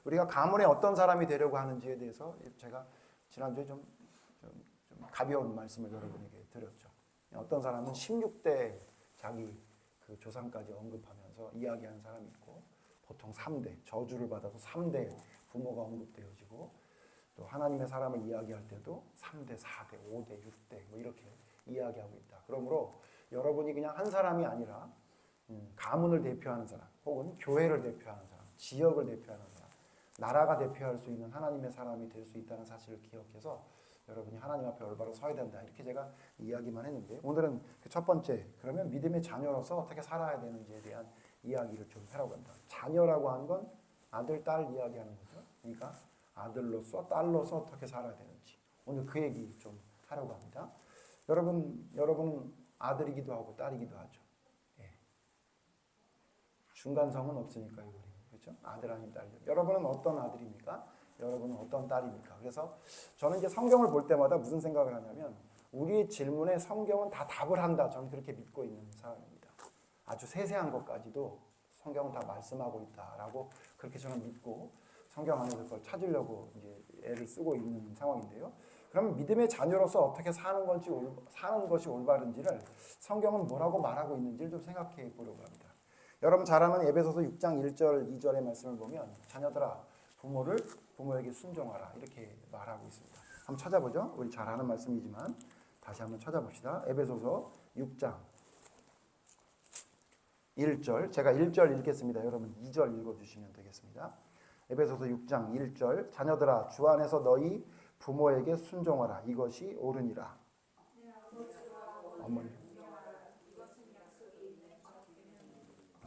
우리가 가문에 어떤 사람이 되려고 하는지에 대해서 제가 지난주에 좀 가벼운 말씀을 여러분에게 드렸죠. 어떤 사람은 16대 자기 그 조상까지 언급하면서 이야기하는 사람이 있고, 보통 3대, 저주를 받아서 3대 부모가 언급되어지고, 또 하나님의 사람을 이야기할 때도 3대, 4대, 5대, 6대 뭐 이렇게 이야기하고 있다. 그러므로 여러분이 그냥 한 사람이 아니라 가문을 대표하는 사람, 혹은 교회를 대표하는 사람, 지역을 대표하는 사람, 나라가 대표할 수 있는 하나님의 사람이 될 수 있다는 사실을 기억해서 여러분이 하나님 앞에 올바로 서야 된다. 이렇게 제가 이야기만 했는데, 오늘은 그 첫 번째, 그러면 믿음의 자녀로서 어떻게 살아야 되는지에 대한 이야기를 좀 하려고 합니다. 자녀라고 하는 건 아들, 딸 이야기하는 거죠. 그러니까 아들로서, 딸로서 어떻게 살아야 되는지, 오늘 그 얘기 좀 하려고 합니다. 여러분은 아들이기도 하고 딸이기도 하죠. 예. 중간성은 없으니까요, 우리. 그렇죠? 아들 아닌 딸. 여러분은 어떤 아들입니까? 여러분은 어떤 딸입니까? 그래서 저는 이제 성경을 볼 때마다 무슨 생각을 하냐면, 우리의 질문에 성경은 다 답을 한다. 저는 그렇게 믿고 있는 사람입니다. 아주 세세한 것까지도 성경은 다 말씀하고 있다라고 그렇게 저는 믿고 성경 안에서 그걸 찾으려고 이제 애를 쓰고 있는 상황인데요. 그럼 믿음의 자녀로서 어떻게 사는 것이 올바른지를 성경은 뭐라고 말하고 있는지를 좀 생각해 보려고 합니다. 여러분 잘 아는 에베소서 6장 1절 2절의 말씀을 보면, 자녀들아 부모에게 순종하라 이렇게 말하고 있습니다. 한번 찾아보죠. 우리 잘 아는 말씀이지만 다시 한번 찾아봅시다. 에베소서 6장 1절, 제가 1절 읽겠습니다. 여러분 2절 읽어주시면 되겠습니다. 에베소서 6장 1절, 자녀들아 주 안에서 너희 부모에게 순종하라 이것이 옳으니라. 어머니.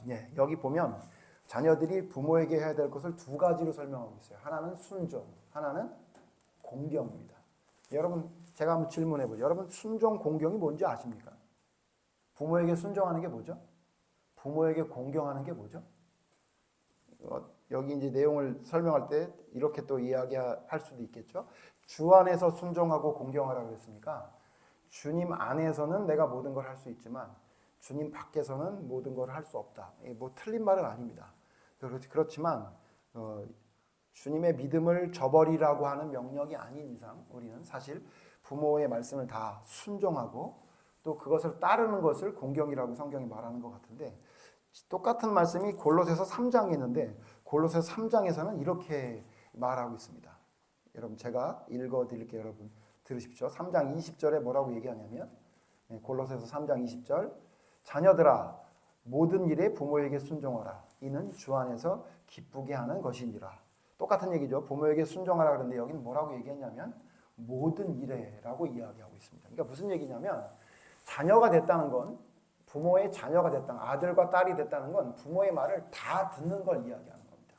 네, 여기 보면 자녀들이 부모에게 해야 될 것을 두 가지로 설명하고 있어요. 하나는 순종, 하나는 공경입니다. 여러분 제가 한번 질문해 보죠. 여러분 순종, 공경이 뭔지 아십니까? 부모에게 순종하는 게 뭐죠? 부모에게 공경하는 게 뭐죠? 여기 이제 내용을 설명할 때 이렇게 또 이야기할 수도 있겠죠. 주 안에서 순종하고 공경하라고 했으니까, 주님 안에서는 내가 모든 걸 할 수 있지만 주님 밖에서는 모든 걸 할 수 없다. 뭐 틀린 말은 아닙니다. 그렇지만 주님의 믿음을 저버리라고 하는 명령이 아닌 이상 우리는 사실 부모의 말씀을 다 순종하고 또 그것을 따르는 것을 공경이라고 성경이 말하는 것 같은데, 똑같은 말씀이 골로새서 3장에 있는데 골로새서 3장에서는 이렇게 말하고 있습니다. 여러분 제가 읽어드릴게요. 여러분 들으십시오. 3장 20절에 뭐라고 얘기하냐면, 골로새서 3장 20절, 자녀들아 모든 일에 부모에게 순종하라 이는 주 안에서 기쁘게 하는 것이니라. 똑같은 얘기죠. 부모에게 순종하라 그러는데 여기는 뭐라고 얘기했냐면 모든 일에라고 이야기하고 있습니다. 그러니까 무슨 얘기냐면, 자녀가 됐다는 건, 부모의 자녀가 됐다는, 아들과 딸이 됐다는 건 부모의 말을 다 듣는 걸 이야기하는 겁니다.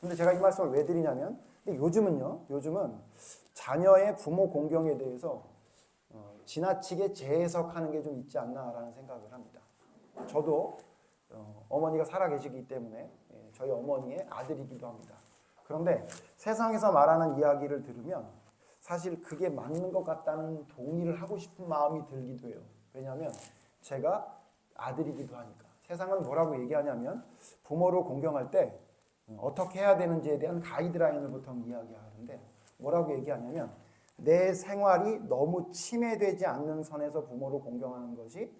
근데 제가 이 말씀을 왜 드리냐면, 요즘은 자녀의 부모 공경에 대해서 지나치게 재해석하는 게 좀 있지 않나라는 생각을 합니다. 저도 어머니가 살아계시기 때문에 저희 어머니의 아들이기도 합니다. 그런데 세상에서 말하는 이야기를 들으면 사실 그게 맞는 것 같다는 동의를 하고 싶은 마음이 들기도 해요. 왜냐하면 제가 아들이기도 하니까. 세상은 뭐라고 얘기하냐면, 부모를 공경할 때 어떻게 해야 되는지에 대한 가이드라인을 보통 이야기하는데, 뭐라고 얘기하냐면 내 생활이 너무 침해되지 않는 선에서 부모를 공경하는 것이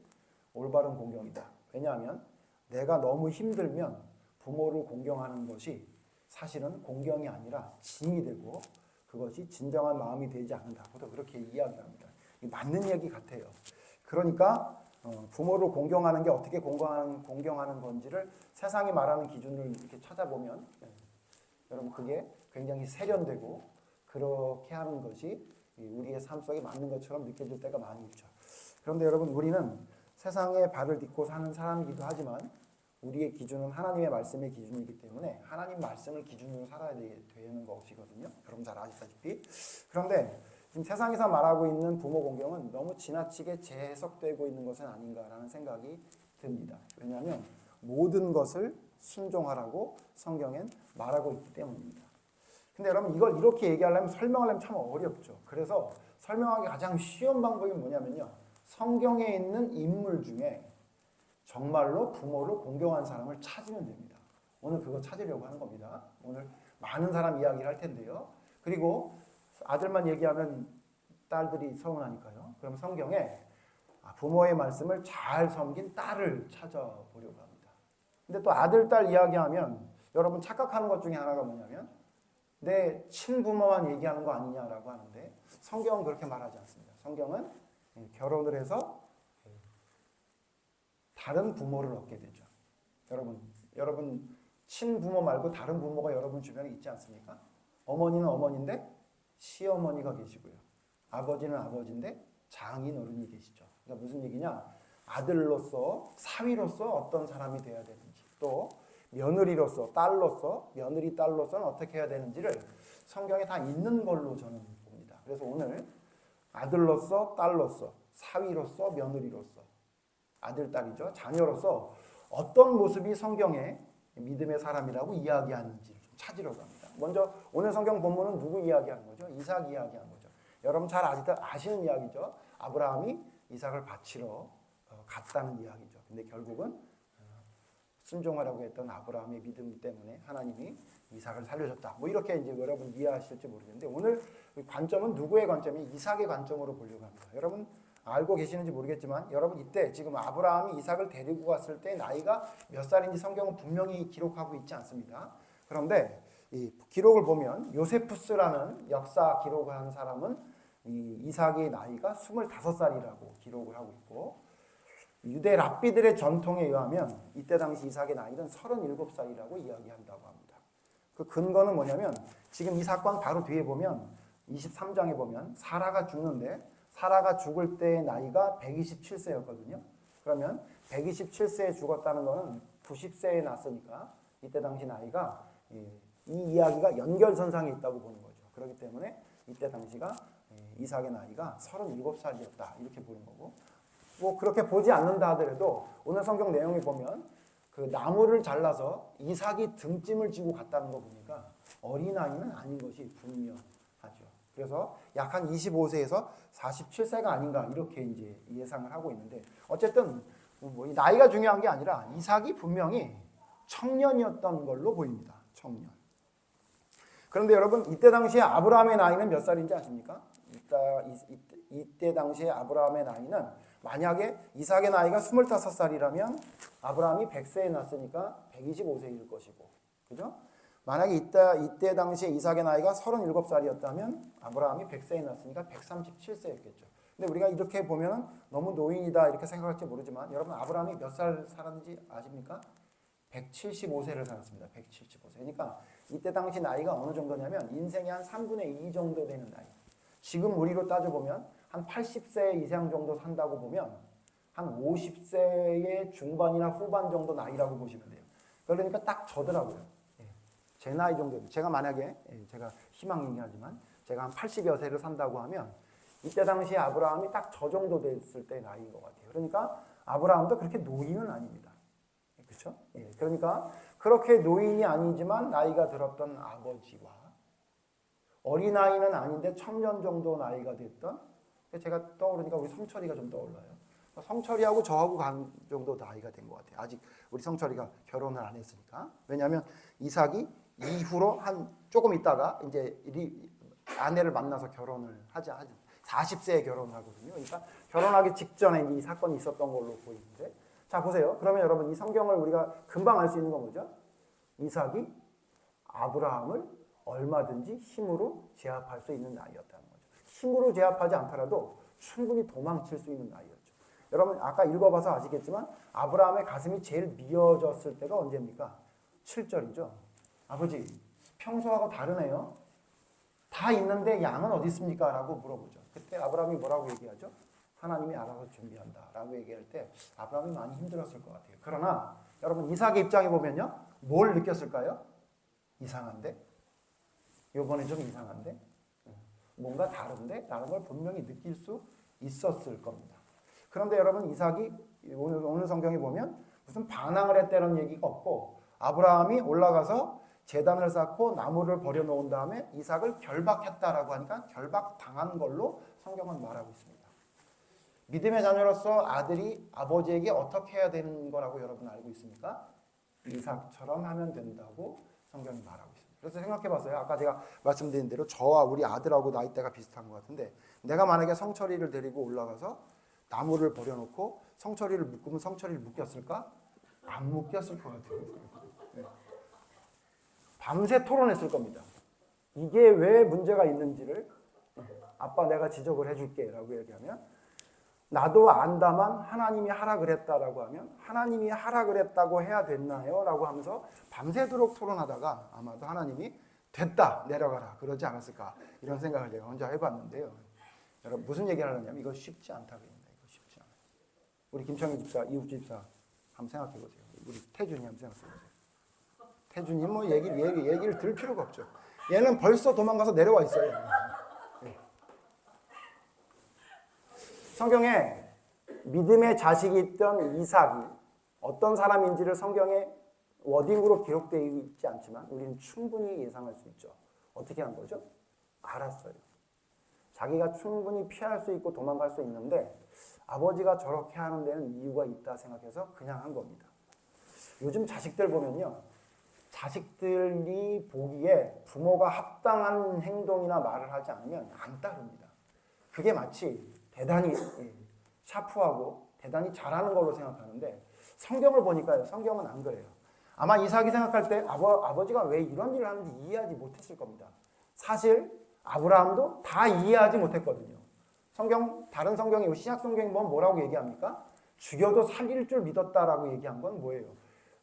올바른 공경이다. 왜냐하면 내가 너무 힘들면 부모를 공경하는 것이 사실은 공경이 아니라 짐이 되고 그것이 진정한 마음이 되지 않는다고도 그렇게 이야기합니다. 맞는 얘기 같아요. 그러니까 부모를 공경하는 게 어떻게 공경하는 건지를 세상이 말하는 기준을 이렇게 찾아보면 여러분 그게 굉장히 세련되고 그렇게 하는 것이 우리의 삶 속에 맞는 것처럼 느껴질 때가 많이 있죠. 그런데 여러분 우리는 세상에 발을 딛고 사는 사람이기도 하지만 우리의 기준은 하나님의 말씀의 기준이기 때문에 하나님 말씀을 기준으로 살아야 되는 것이거든요. 여러분 잘 아시다시피. 그런데 지금 세상에서 말하고 있는 부모 공경은 너무 지나치게 재해석되고 있는 것은 아닌가라는 생각이 듭니다. 왜냐하면 모든 것을 순종하라고 성경엔 말하고 있기 때문입니다. 근데 여러분 이걸 이렇게 얘기하려면 설명하려면 참 어렵죠. 그래서 설명하기 가장 쉬운 방법이 뭐냐면요, 성경에 있는 인물 중에 정말로 부모를 공경한 사람을 찾으면 됩니다. 오늘 그거 찾으려고 하는 겁니다. 오늘 많은 사람 이야기를 할 텐데요. 그리고 아들만 얘기하면 딸들이 서운하니까요. 그럼 성경에 부모의 말씀을 잘 섬긴 딸을 찾아보려고 합니다. 근데 또 아들, 딸 이야기하면 여러분 착각하는 것 중에 하나가 뭐냐면 내 친부모만 얘기하는 거 아니냐라고 하는데 성경은 그렇게 말하지 않습니다. 성경은 결혼을 해서 다른 부모를 얻게 되죠. 여러분 친부모 말고 다른 부모가 여러분 주변에 있지 않습니까? 어머니는 어머니인데 시어머니가 계시고요. 아버지는 아버지인데 장인 어른이 계시죠. 그러니까 무슨 얘기냐? 아들로서 사위로서 어떤 사람이 돼야 되는지, 또 며느리로서 딸로서 며느리 딸로서는 어떻게 해야 되는지를 성경에 다 있는 걸로 저는 봅니다. 그래서 오늘 아들로서 딸로서 사위로서 며느리로서 아들 딸이죠. 자녀로서 어떤 모습이 성경에 믿음의 사람이라고 이야기하는지 좀 찾으려고 합니다. 먼저 오늘 성경 본문은 누구 이야기하는 거죠? 이삭 이야기하는 거죠. 여러분 잘 아시는 이야기죠. 아브라함이 이삭을 바치러 갔다는 이야기죠. 근데 결국은 순종하라고 했던 아브라함의 믿음 때문에 하나님이 이삭을 살려줬다. 뭐 이렇게 이제 여러분 이해하실지 모르겠는데 오늘 관점은 누구의 관점이 이삭의 관점으로 보려고 합니다. 여러분 알고 계시는지 모르겠지만 여러분 이때 지금 아브라함이 이삭을 데리고 갔을 때 나이가 몇 살인지 성경은 분명히 기록하고 있지 않습니다. 그런데 이 기록을 보면 요세푸스라는 역사 기록을 한 사람은 이 이삭의 나이가 25살이라고 기록을 하고 있고 유대 랍비들의 전통에 의하면 이때 당시 이삭의 나이는 37살이라고 이야기한다고 합니다. 그 근거는 뭐냐면 지금 이 사건 바로 뒤에 보면 23장에 보면 사라가 죽는데 사라가 죽을 때의 나이가 127세였거든요. 그러면 127세에 죽었다는 것은 90세에 났으니까 이때 당시 나이가 이 이야기가 연결선상에 있다고 보는 거죠. 그렇기 때문에 이때 당시가 이삭의 나이가 37살이었다 이렇게 보는 거고 뭐 그렇게 보지 않는다 하더라도 오늘 성경 내용에 보면 그 나무를 잘라서 이삭이 등짐을 지고 갔다는 거 보니까 어린아이는 아닌 것이 분명하죠. 그래서 약 한 25세에서 47세가 아닌가 이렇게 이제 예상을 하고 있는데 어쨌든 뭐 이 나이가 중요한 게 아니라 이삭이 분명히 청년이었던 걸로 보입니다. 청년. 그런데 여러분 이때 당시에 아브라함의 나이는 몇 살인지 아십니까? 이때 당시에 아브라함의 나이는 만약에 이삭의 나이가 25살이라면 아브라함이 100세에 났으니까 125세일 것이고 그죠? 만약에 이때 당시에 이삭의 나이가 37살이었다면 아브라함이 100세에 났으니까 137세였겠죠. 근데 우리가 이렇게 보면은 너무 노인이다 이렇게 생각할지 모르지만 여러분 아브라함이 몇 살 살았는지 아십니까? 175세를 살았습니다. 175세. 그러니까 이때 당시 나이가 어느 정도냐면 인생의 한 3분의 2 정도 되는 나이. 지금 우리로 따져보면 한 80세 이상 정도 산다고 보면 한 50세의 중반이나 후반 정도 나이라고 보시면 돼요. 그러니까 딱 저더라고요. 제 나이 정도. 제가 만약에 제가 희망 얘기하지만 제가 한 80여 세를 산다고 하면 이때 당시에 아브라함이 딱 저 정도 됐을 때 나이인 것 같아요. 그러니까 아브라함도 그렇게 노인은 아닙니다. 그렇죠? 그러니까 그렇게 노인이 아니지만 나이가 들었던 아버지와 어린아이는 아닌데 청년 정도 나이가 됐던 제가 떠오르니까 우리 성철이가 좀 떠올라요. 성철이하고 저하고 간 정도 나이가 된 것 같아요. 아직 우리 성철이가 결혼을 안 했으니까. 왜냐하면 이삭이 이후로 한 조금 있다가 이제 아내를 만나서 결혼을 하자 40세에 결혼하거든요. 그러니까 결혼하기 직전에 이 사건이 있었던 걸로 보이는데 자 보세요. 그러면 여러분 이 성경을 우리가 금방 알 수 있는 건 뭐죠? 이삭이 아브라함을 얼마든지 힘으로 제압할 수 있는 나이였다는 거죠. 힘으로 제압하지 않더라도 충분히 도망칠 수 있는 나이였죠. 여러분 아까 읽어봐서 아시겠지만 아브라함의 가슴이 제일 미어졌을 때가 언제입니까? 7절이죠. 아버지 평소하고 다르네요. 다 있는데 양은 어디 있습니까? 라고 물어보죠. 그때 아브라함이 뭐라고 얘기하죠? 하나님이 알아서 준비한다 라고 얘기할 때 아브라함이 많이 힘들었을 것 같아요. 그러나 여러분 이삭의 입장에 보면요. 뭘 느꼈을까요? 이상한데? 이번에 좀 이상한데? 뭔가 다른데? 라는 걸 분명히 느낄 수 있었을 겁니다. 그런데 여러분 이삭이 오늘 성경에 보면 무슨 반항을 했다는 얘기가 없고 아브라함이 올라가서 제단을 쌓고 나무를 버려놓은 다음에 이삭을 결박했다라고 하니까 결박당한 걸로 성경은 말하고 있습니다. 믿음의 자녀로서 아들이 아버지에게 어떻게 해야 되는 거라고 여러분 알고 있습니까? 이삭처럼 하면 된다고 성경이 말하고 있습니다. 그래서 생각해봤어요. 아까 제가 말씀드린 대로 저와 우리 아들하고 나이대가 비슷한 것 같은데 내가 만약에 성철이를 데리고 올라가서 나무를 버려놓고 성철이를 묶으면 성철이를 묶였을까? 안 묶였을 것 같아요. 네. 밤새 토론했을 겁니다. 이게 왜 문제가 있는지를 아빠 내가 지적을 해줄게 라고 얘기하면 나도 안다만 하나님이 하라 그랬다라고 하면 하나님이 하라 그랬다고 해야 됐나요? 라고 하면서 밤새도록 토론하다가 아마도 하나님이 됐다 내려가라 그러지 않았을까 이런 생각을 제가 혼자 해봤는데요. 여러분 무슨 얘기를 하느냐면 이거 쉽지 않다고 합니다. 이거 쉽지 않아요. 우리 김창희 집사, 이욱 집사 한번 생각해 보세요. 우리 태준이 한번 생각해 보세요. 태준이 뭐 얘기를 들을 필요가 없죠. 얘는 벌써 도망가서 내려와 있어요. 성경에 믿음의 자식이 있던 이삭이 어떤 사람인지를 성경에 워딩으로 기록되어 있지 않지만 우리는 충분히 예상할 수 있죠. 어떻게 한 거죠? 알았어요. 자기가 충분히 피할 수 있고 도망갈 수 있는데 아버지가 저렇게 하는 데는 이유가 있다 생각해서 그냥 한 겁니다. 요즘 자식들 보면요. 자식들이 보기에 부모가 합당한 행동이나 말을 하지 않으면 안 따릅니다. 그게 마치 대단히 샤프하고 대단히 잘하는 걸로 생각하는데 성경을 보니까요. 성경은 안 그래요. 아마 이삭이 생각할 때 아버지가 왜 이런 일을 하는지 이해하지 못했을 겁니다. 사실 아브라함도 다 이해하지 못했거든요. 다른 성경이 신약 성경이 뭐라고 얘기합니까? 죽여도 살릴 줄 믿었다라고 얘기한 건 뭐예요?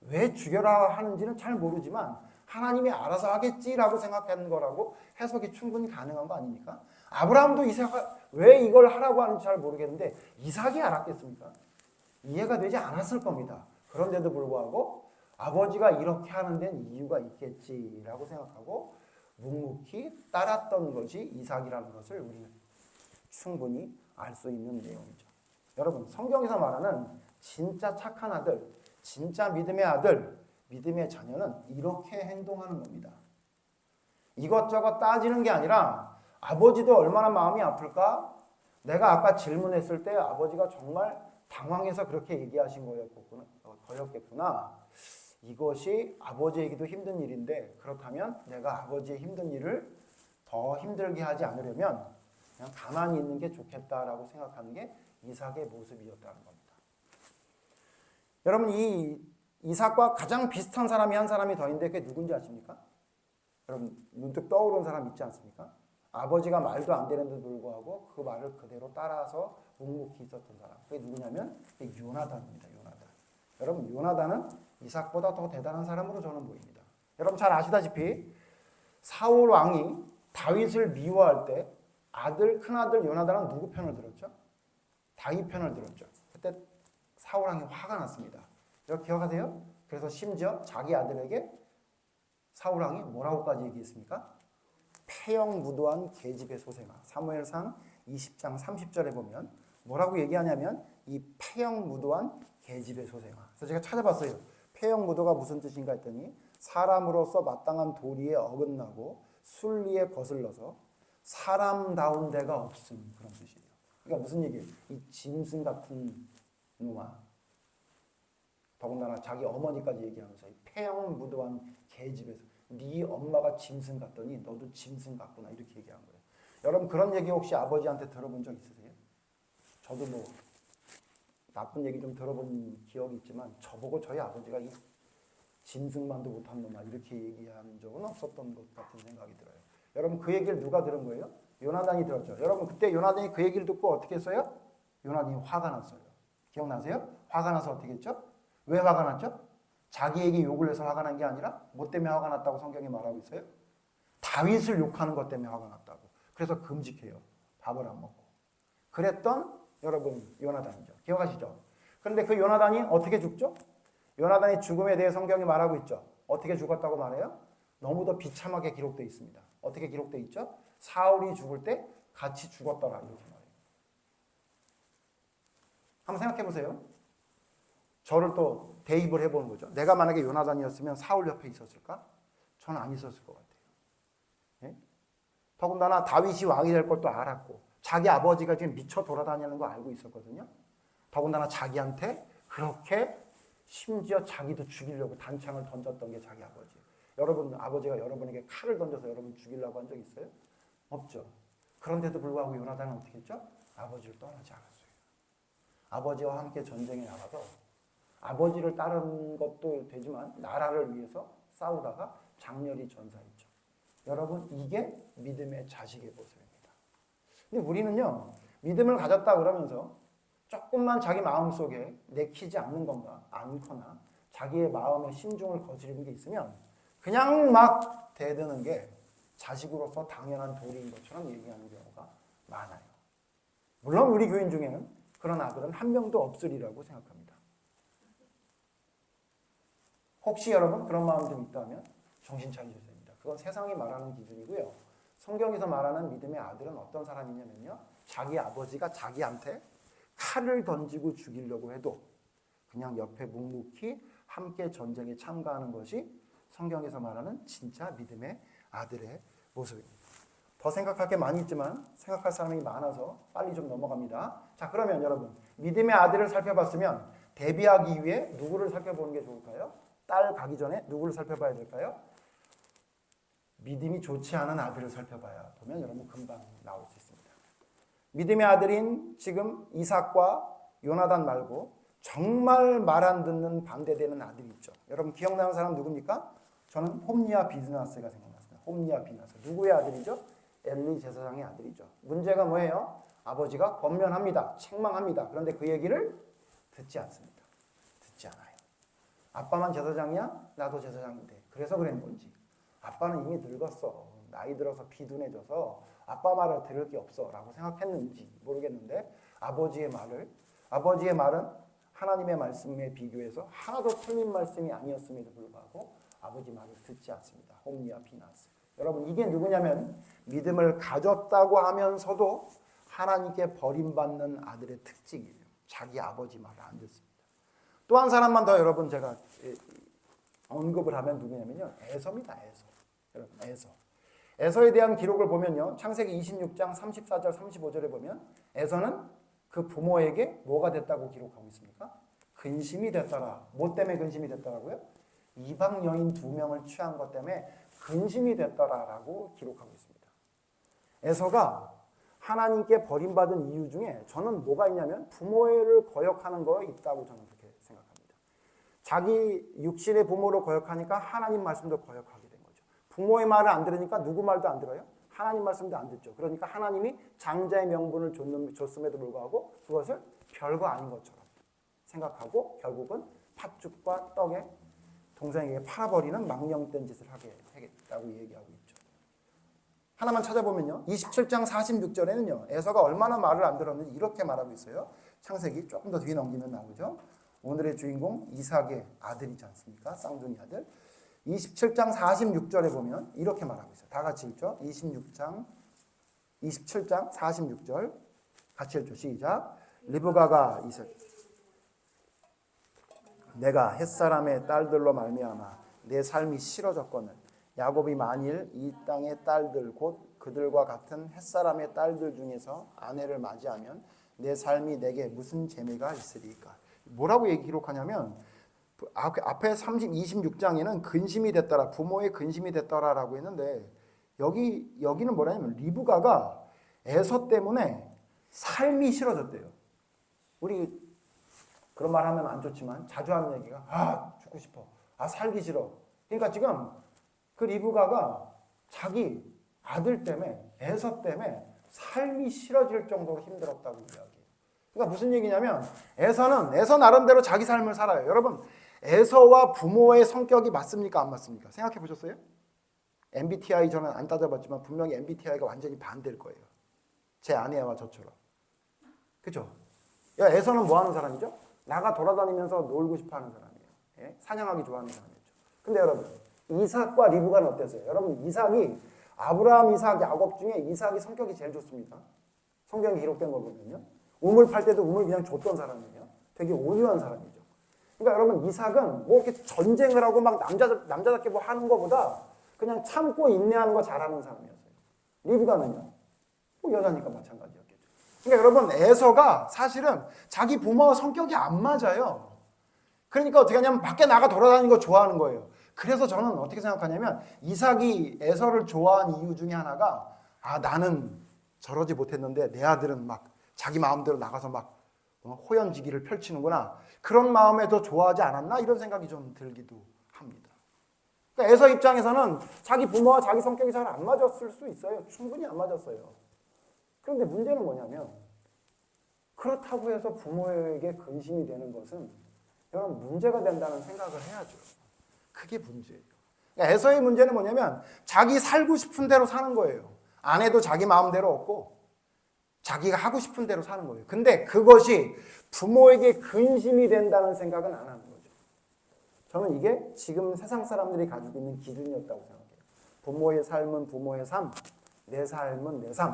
왜 죽여라 하는지는 잘 모르지만 하나님이 알아서 하겠지라고 생각하는 거라고 해석이 충분히 가능한 거 아닙니까? 아브라함도 왜 이걸 하라고 하는지 잘 모르겠는데 이삭이 알았겠습니까? 이해가 되지 않았을 겁니다. 그런데도 불구하고 아버지가 이렇게 하는 데는 이유가 있겠지라고 생각하고 묵묵히 따랐던 것이 이삭이라는 것을 우리는 충분히 알 수 있는 내용이죠. 여러분 성경에서 말하는 진짜 착한 아들, 진짜 믿음의 아들, 믿음의 자녀는 이렇게 행동하는 겁니다. 이것저것 따지는 게 아니라 아버지도 얼마나 마음이 아플까? 내가 아까 질문했을 때 아버지가 정말 당황해서 그렇게 얘기하신 거였겠구나. 이것이 아버지에게도 힘든 일인데 그렇다면 내가 아버지의 힘든 일을 더 힘들게 하지 않으려면 그냥 가만히 있는 게 좋겠다라고 생각하는 게 이삭의 모습이었다는 겁니다. 여러분 이 이삭과 가장 비슷한 사람이 한 사람이 더 있는데 그게 누군지 아십니까? 여러분 문득 떠오르는 사람 있지 않습니까? 아버지가 말도 안 되는데도 불구하고 그 말을 그대로 따라서 묵묵히 있었던 사람. 그게 누구냐면 요나단입니다. 요나단. 여러분 요나단은 이삭보다 더 대단한 사람으로 저는 보입니다. 여러분 잘 아시다시피 사울 왕이 다윗을 미워할 때 큰아들 요나단은 누구 편을 들었죠? 다윗 편을 들었죠. 그때 사울 왕이 화가 났습니다. 이거 기억하세요? 그래서 심지어 자기 아들에게 사울 왕이 뭐라고까지 얘기했습니까? 폐영무도한 계집의 소생아. 사무엘상 20장 30절에 보면 뭐라고 얘기하냐면 이 폐영무도한 계집의 소생아. 그래서 제가 찾아봤어요. 폐영무도가 무슨 뜻인가 했더니 사람으로서 마땅한 도리에 어긋나고 순리에 거슬러서 사람다운 데가 없음 그런 뜻이에요. 그러니까 무슨 얘기예요? 이 짐승 같은 놈아. 더군다나 자기 어머니까지 얘기하면서 이 폐영무도한 계집에서 네 엄마가 짐승 같더니 너도 짐승 같구나 이렇게 얘기한 거예요. 여러분 그런 얘기 혹시 아버지한테 들어본 적 있으세요? 저도 뭐 나쁜 얘기 좀 들어본 기억이 있지만 저보고 저희 아버지가 이 짐승만도 못한 놈아 이렇게 얘기한 적은 없었던 것 같은 생각이 들어요. 여러분 그 얘기를 누가 들은 거예요? 요나단이 들었죠. 여러분 그때 요나단이 그 얘기를 듣고 어떻게 했어요? 요나단이 화가 났어요. 기억나세요? 화가 나서 어떻게 했죠? 왜 화가 났죠? 자기에게 욕을 해서 화가 난 게 아니라 뭐 때문에 화가 났다고 성경이 말하고 있어요? 다윗을 욕하는 것 때문에 화가 났다고. 그래서 금식해요. 밥을 안 먹고. 그랬던 여러분 요나단이죠. 기억하시죠? 그런데 그 요나단이 어떻게 죽죠? 요나단의 죽음에 대해 성경이 말하고 있죠. 어떻게 죽었다고 말해요? 너무도 비참하게 기록되어 있습니다. 어떻게 기록되어 있죠? 사울이 죽을 때 같이 죽었더라 이렇게 말해요. 한번 생각해 보세요. 저를 또 대입을 해보는 거죠. 내가 만약에 요나단이었으면 사울 옆에 있었을까? 저는 안 있었을 것 같아요. 예? 더군다나 다윗이 왕이 될 것도 알았고 자기 아버지가 지금 미쳐 돌아다니는 거 알고 있었거든요. 더군다나 자기한테 그렇게 심지어 자기도 죽이려고 단창을 던졌던 게 자기 아버지예요. 여러분 아버지가 여러분에게 칼을 던져서 여러분 죽이려고 한 적 있어요? 없죠. 그런데도 불구하고 요나단은 어떻게 했죠? 아버지를 떠나지 않았어요. 아버지와 함께 전쟁에 나가서 아버지를 따르는 것도 되지만 나라를 위해서 싸우다가 장렬히 전사했죠. 여러분 이게 믿음의 자식의 모습입니다. 근데 우리는요 믿음을 가졌다 그러면서 조금만 자기 마음속에 내키지 않는 건가 않거나 자기의 마음의 심중을 거스르는 게 있으면 그냥 막 대드는 게 자식으로서 당연한 도리인 것처럼 얘기하는 경우가 많아요. 물론 우리 교인 중에는 그런 아들은 한 명도 없으리라고 생각합니다. 혹시 여러분 그런 마음 좀 있다면 정신 차리셔야 됩니다. 그건 세상이 말하는 기준이고요. 성경에서 말하는 믿음의 아들은 어떤 사람이냐면요. 자기 아버지가 자기한테 칼을 던지고 죽이려고 해도 그냥 옆에 묵묵히 함께 전쟁에 참가하는 것이 성경에서 말하는 진짜 믿음의 아들의 모습입니다. 더 생각할 게 많이 있지만 생각할 사람이 많아서 빨리 좀 넘어갑니다. 자, 그러면 여러분 믿음의 아들을 살펴봤으면 대비하기 위해 누구를 살펴보는 게 좋을까요? 딸 가기 전에 누구를 살펴봐야 될까요? 믿음이 좋지 않은 아들을 살펴봐야 보면 여러분 금방 나올 수 있습니다. 믿음의 아들인 지금 이삭과 요나단 말고 정말 말 안 듣는 반대되는 아들이 있죠. 여러분 기억나는 사람 누굽니까? 저는 홈리아 비느하스가 생각났습니다. 홈리아 비느하스. 누구의 아들이죠? 엘리 제사장의 아들이죠. 문제가 뭐예요? 아버지가 권면합니다. 책망합니다. 그런데 그 얘기를 듣지 않습니다. 듣지 않아요. 아빠만 제사장이야? 나도 제사장인데. 그래서 그런 건지. 아빠는 이미 늙었어. 나이 들어서 비둔해져서 아빠 말을 들을 게 없어 라고 생각했는지 모르겠는데 아버지의 말은 하나님의 말씀에 비교해서 하나도 틀린 말씀이 아니었음에도 불구하고 아버지 말을 듣지 않습니다. 홈리아 비느하스. 여러분 이게 누구냐면 믿음을 가졌다고 하면서도 하나님께 버림받는 아들의 특징이에요. 자기 아버지 말을 안 듣습니다. 또 한 사람만 더 여러분 제가 언급을 하면 누구냐면요. 에서입니다. 에서. 여러분 에서. 에서에 대한 기록을 보면요. 창세기 26장 34절 35절에 보면 에서는 그 부모에게 뭐가 됐다고 기록하고 있습니까? 근심이 됐더라. 뭐 때문에 근심이 됐더라고요? 이방 여인 2명을 취한 것 때문에 근심이 됐더라라고 기록하고 있습니다. 에서가 하나님께 버림받은 이유 중에 저는 뭐가 있냐면 부모를 거역하는 거에 있다고 저는 그렇게 생각합니다. 자기 육신의 부모를 거역하니까 하나님 말씀도 거역하게 된 거죠. 부모의 말을 안 들으니까 누구 말도 안 들어요? 하나님 말씀도 안 듣죠. 그러니까 하나님이 장자의 명분을 줬음에도 불구하고 그것을 별거 아닌 것처럼 생각하고 결국은 팥죽과 떡에 동생에게 팔아버리는 망령된 짓을 하겠다고 얘기하고 있죠. 하나만 찾아보면요. 27장 46절에는요. 에서가 얼마나 말을 안 들었는지 이렇게 말하고 있어요. 창세기 조금 더 뒤에 넘기면 나오죠. 오늘의 주인공 이삭의 아들이지 않습니까? 쌍둥이 아들. 27장 46절에 보면 이렇게 말하고 있어요. 다 같이 읽죠. 27장 46절 같이 읽죠. 시작. 리브가가 이삭 내가 햇사람의 딸들로 말미암아 내 삶이 싫어졌거늘 야곱이 만일 이 땅의 딸들 곧 그들과 같은 햇사람의 딸들 중에서 아내를 맞이하면 내 삶이 내게 무슨 재미가 있으리까. 뭐라고 기록하냐면 앞에 26장에는 근심이 됐더라. 부모의 근심이 됐더라라고 했는데 여기는 뭐라냐면 리브가가 에서 때문에 삶이 싫어졌대요. 우리 그런 말 하면 안 좋지만 자주 하는 얘기가 죽고 싶어. 살기 싫어. 그러니까 지금 그 리브가가 자기 아들 때문에 에서 때문에 삶이 싫어질 정도로 힘들었다고 이야기해요. 그러니까 무슨 얘기냐면 에서 나름대로 자기 삶을 살아요. 여러분 에서와 부모의 성격이 맞습니까? 안 맞습니까? 생각해 보셨어요? MBTI 저는 안 따져봤지만 분명히 MBTI가 완전히 반대일 거예요. 제 아내와 저처럼. 그죠? 에서는 뭐 하는 사람이죠? 나가 돌아다니면서 놀고 싶어 하는 사람이에요. 예? 사냥하기 좋아하는 사람이죠. 근데 여러분 이삭과 리브가는 어땠어요? 여러분 이삭이 아브라함, 이삭, 야곱 중에 이삭이 성격이 제일 좋습니다. 성경에 기록된 거 보면요. 우물 팔 때도 우물 그냥 줬던 사람이에요. 되게 온유한 사람이죠. 그러니까 여러분 이삭은 뭐 이렇게 전쟁을 하고 막 남자답게 뭐 하는 것보다 그냥 참고 인내하는 거 잘하는 사람이었어요. 리브가는요. 뭐 여자니까 마찬가지였겠죠. 그러니까 여러분 에서가 사실은 자기 부모와 성격이 안 맞아요. 그러니까 어떻게 하냐면 밖에 나가 돌아다니는 거 좋아하는 거예요. 그래서 저는 어떻게 생각하냐면 이삭이 에서를 좋아한 이유 중에 하나가 나는 저러지 못했는데 내 아들은 막 자기 마음대로 나가서 막 호연지기를 펼치는구나. 그런 마음에 더 좋아하지 않았나? 이런 생각이 좀 들기도 합니다. 그러니까 에서 입장에서는 자기 부모와 자기 성격이 잘 안 맞았을 수 있어요. 충분히 안 맞았어요. 그런데 문제는 뭐냐면 그렇다고 해서 부모에게 근심이 되는 것은 여러분 문제가 된다는 생각을 해야죠. 그게 문제예요. 그러니까 에서의 문제는 뭐냐면 자기 살고 싶은 대로 사는 거예요. 아내도 자기 마음대로 없고 자기가 하고 싶은 대로 사는 거예요. 근데 그것이 부모에게 근심이 된다는 생각은 안 하는 거죠. 저는 이게 지금 세상 사람들이 가지고 있는 기준이었다고 생각해요. 부모의 삶은 부모의 삶, 내 삶은 내 삶.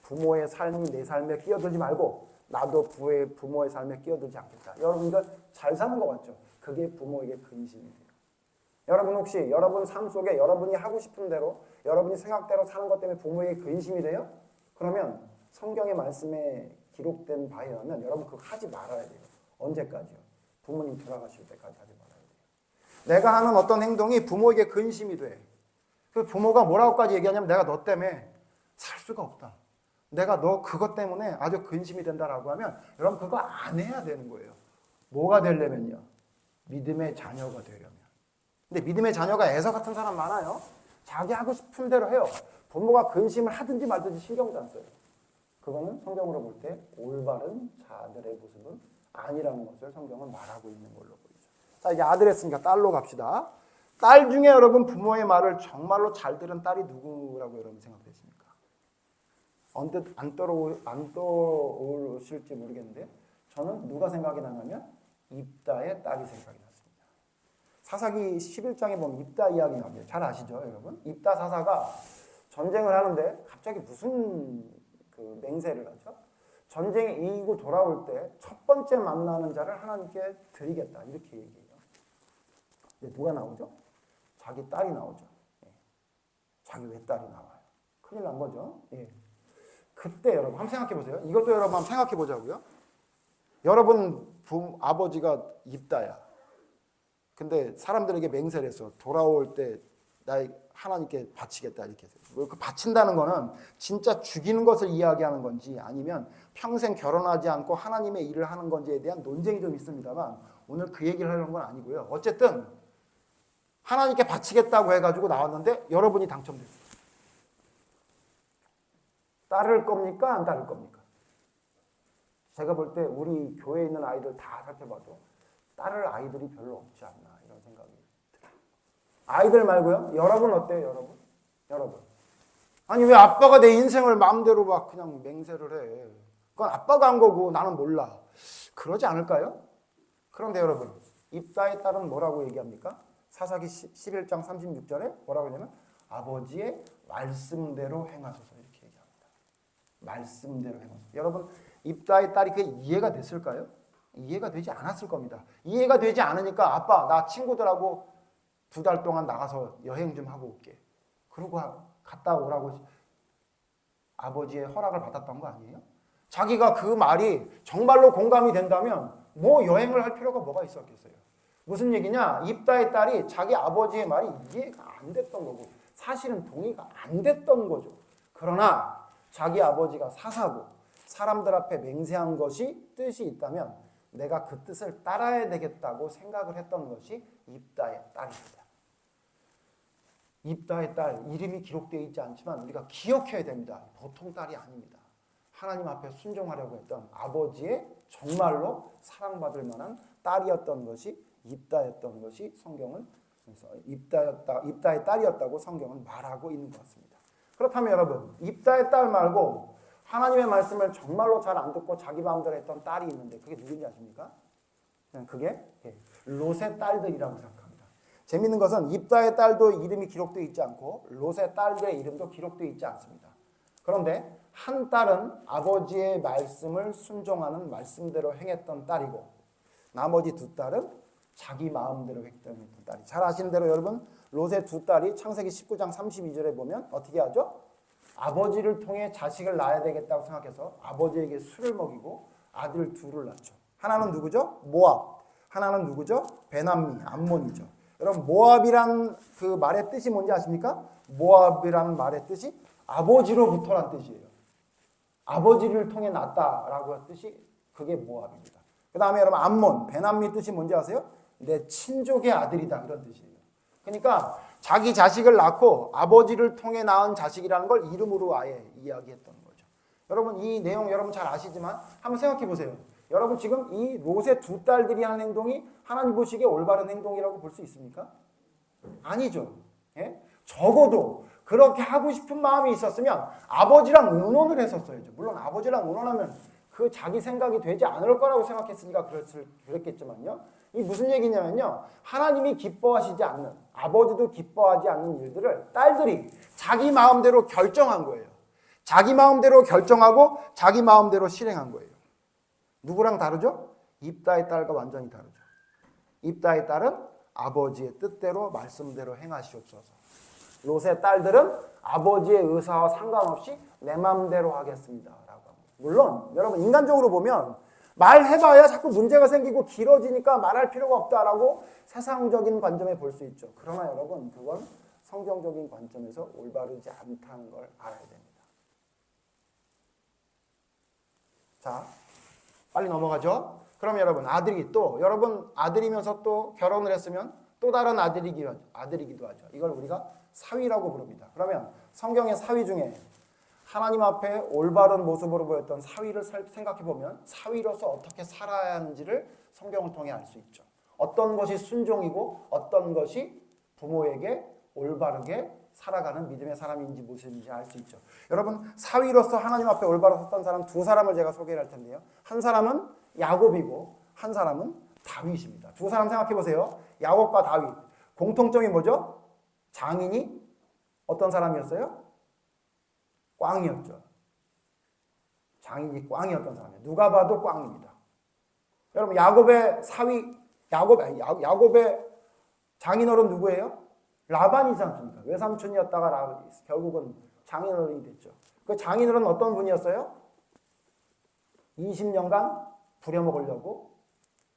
부모의 삶이 내 삶에 끼어들지 말고 나도 부모의 삶에 끼어들지 않겠다. 여러분 이거 잘 사는 것 같죠? 그게 부모에게 근심이 돼요. 여러분 혹시 여러분 삶 속에 여러분이 하고 싶은 대로 여러분이 생각대로 사는 것 때문에 부모에게 근심이 돼요? 그러면 성경의 말씀에 기록된 바에 의하면 여러분 그거 하지 말아야 돼요. 언제까지요? 부모님 돌아가실 때까지 하지 말아야 돼요. 내가 하는 어떤 행동이 부모에게 근심이 돼. 그 부모가 뭐라고까지 얘기하냐면 내가 너 때문에 살 수가 없다. 내가 너 그것 때문에 아주 근심이 된다라고 하면 여러분 그거 안 해야 되는 거예요. 뭐가 되려면요? 믿음의 자녀가 되려면. 근데 믿음의 자녀가 에서 같은 사람 많아요. 자기 하고 싶은 대로 해요. 부모가 근심을 하든지 말든지 신경도 안 써요. 그거는 성경으로 볼 때 올바른 자들의 모습은 아니라는 것을 성경은 말하고 있는 걸로 보이죠. 자, 이제 아들 했으니까 딸로 갑시다. 딸 중에 여러분 부모의 말을 정말로 잘 들은 딸이 누구라고 여러분 생각되십니까? 언뜻 안 떠오르실지 모르겠는데 저는 누가 생각이 나냐면 입다의 딸이 생각이 났습니다. 사사기 11장에 보면 입다 이야기 나옵니다. 잘 아시죠 여러분? 입다 사사가 전쟁을 하는데 갑자기 무슨 맹세를 하죠? 전쟁에 이기고 돌아올 때 첫 번째 만나는 자를 하나님께 드리겠다 이렇게 얘기해요. 근데 누가 나오죠? 자기 딸이 나오죠. 자기 외딸이 나와요. 큰일 난 거죠. 그때 여러분 한번 생각해 보세요. 이것도 여러분 한번 생각해 보자고요. 여러분 아버지가 입다야. 근데 사람들에게 맹세를 했어. 돌아올 때 나 하나님께 바치겠다 이렇게 해서. 그 바친다는 거는 진짜 죽이는 것을 이야기하는 건지 아니면 평생 결혼하지 않고 하나님의 일을 하는 건지에 대한 논쟁이 좀 있습니다만 오늘 그 얘기를 하려는 건 아니고요. 어쨌든 하나님께 바치겠다고 해가지고 나왔는데 여러분이 당첨됐어요. 따를 겁니까? 안 따를 겁니까? 제가 볼 때 우리 교회에 있는 아이들 다 살펴봐도 따를 아이들이 별로 없지 않나 이런 생각이 들어요. 아이들 말고요. 여러분 어때요? 여러분. 아니 왜 아빠가 내 인생을 마음대로 막 그냥 맹세를 해. 그건 아빠가 한 거고 나는 몰라. 그러지 않을까요? 그런데 여러분 입다의 딸은 뭐라고 얘기합니까? 사사기 11장 36절에 뭐라고 하냐면 아버지의 말씀대로 행하소서 이렇게 얘기합니다. 말씀대로 행하소서. 여러분 입다의 딸이 그게 이해가 됐을까요? 이해가 되지 않았을 겁니다. 이해가 되지 않으니까 아빠 나 친구들하고 2달 동안 나가서 여행 좀 하고 올게. 그러고 갔다 오라고 아버지의 허락을 받았던 거 아니에요? 자기가 그 말이 정말로 공감이 된다면 뭐 여행을 할 필요가 뭐가 있었겠어요? 무슨 얘기냐? 입다의 딸이 자기 아버지의 말이 이해가 안 됐던 거고 사실은 동의가 안 됐던 거죠. 그러나 자기 아버지가 사사고 사람들 앞에 맹세한 것이 뜻이 있다면 내가 그 뜻을 따라야 되겠다고 생각을 했던 것이 입다의 딸입니다. 입다의 딸, 이름이 기록되어 있지 않지만 우리가 기억해야 됩니다. 보통 딸이 아닙니다. 하나님 앞에 순종하려고 했던 아버지의 정말로 사랑받을 만한 딸이었던 것이 입다였던 것이 성경은 입다의 딸이었다고 성경은 말하고 있는 것 같습니다. 그렇다면 여러분, 입다의 딸 말고 하나님의 말씀을 정말로 잘 안 듣고 자기 마음대로 했던 딸이 있는데 그게 누군지 아십니까? 그게 롯의 딸들이라고 생각합니다. 재밌는 것은 입다의 딸도 이름이 기록되어 있지 않고 롯의 딸들의 이름도 기록되어 있지 않습니다. 그런데 한 딸은 아버지의 말씀을 순종하는 말씀대로 행했던 딸이고 나머지 2딸은 자기 마음대로 했던 딸이. 잘 아시는 대로 여러분 롯의 2딸이 창세기 19장 32절에 보면 어떻게 하죠? 아버지를 통해 자식을 낳아야 되겠다고 생각해서 아버지에게 술을 먹이고 아들 2을 낳죠. 하나는 누구죠? 모압. 하나는 누구죠? 베남미, 암몬이죠. 여러분 모압이란 그 말의 뜻이 뭔지 아십니까? 모압이라는 말의 뜻이 아버지로부터란 뜻이에요. 아버지를 통해 났다라고 한 뜻이 그게 모압입니다. 그 다음에 여러분 암몬, 베남미 뜻이 뭔지 아세요? 내 친족의 아들이다 이런 뜻이에요. 그러니까 자기 자식을 낳고 아버지를 통해 낳은 자식이라는 걸 이름으로 아예 이야기했던 거죠. 여러분 이 내용 여러분 잘 아시지만 한번 생각해 보세요. 여러분 지금 이 롯의 두 딸들이 하는 행동이 하나님 보시기에 올바른 행동이라고 볼 수 있습니까? 아니죠. 예? 적어도 그렇게 하고 싶은 마음이 있었으면 아버지랑 의논을 했었어야죠. 물론 아버지랑 의논하면 그 자기 생각이 되지 않을 거라고 생각했으니까 그랬겠지만요. 이 무슨 얘기냐면요. 하나님이 기뻐하시지 않는, 아버지도 기뻐하지 않는 일들을 딸들이 자기 마음대로 결정한 거예요. 자기 마음대로 결정하고 자기 마음대로 실행한 거예요. 누구랑 다르죠? 입다의 딸과 완전히 다르죠. 입다의 딸은 아버지의 뜻대로 말씀대로 행하시옵소서. 롯의 딸들은 아버지의 의사와 상관없이 내 마음대로 하겠습니다 라고 합니다. 물론 여러분 인간적으로 보면 말해봐야 자꾸 문제가 생기고 길어지니까 말할 필요가 없다라고 세상적인 관점에 볼 수 있죠. 그러나 여러분 그건 성경적인 관점에서 올바르지 않다는 걸 알아야 됩니다. 자, 빨리 넘어가죠. 그럼 여러분 아들이 또 여러분 아들이면서 또 결혼을 했으면 또 다른 아들이기도 하죠. 이걸 우리가 사위라고 부릅니다. 그러면 성경의 사위 중에 하나님 앞에 올바른 모습으로 보였던 사위를 생각해 보면 사위로서 어떻게 살아야 하는지를 성경을 통해 알 수 있죠. 어떤 것이 순종이고 어떤 것이 부모에게 올바르게 살아가는 믿음의 사람인지 모습인지 알 수 있죠. 여러분 사위로서 하나님 앞에 올바로 섰던 사람 두 사람을 제가 소개를 할 텐데요. 한 사람은 야곱이고 한 사람은 다윗입니다. 두 사람 생각해 보세요. 야곱과 다윗 공통점이 뭐죠? 장인이 어떤 사람이었어요? 꽝이었죠. 장인이 꽝이었던 사람이에요. 누가 봐도 꽝입니다. 여러분 야곱의 사위 야곱의 장인어른 누구예요? 라반이지 않습니까? 외삼촌이었다가 결국은 장인어른이 됐죠. 그 장인어른은 어떤 분이었어요? 20년간 부려먹으려고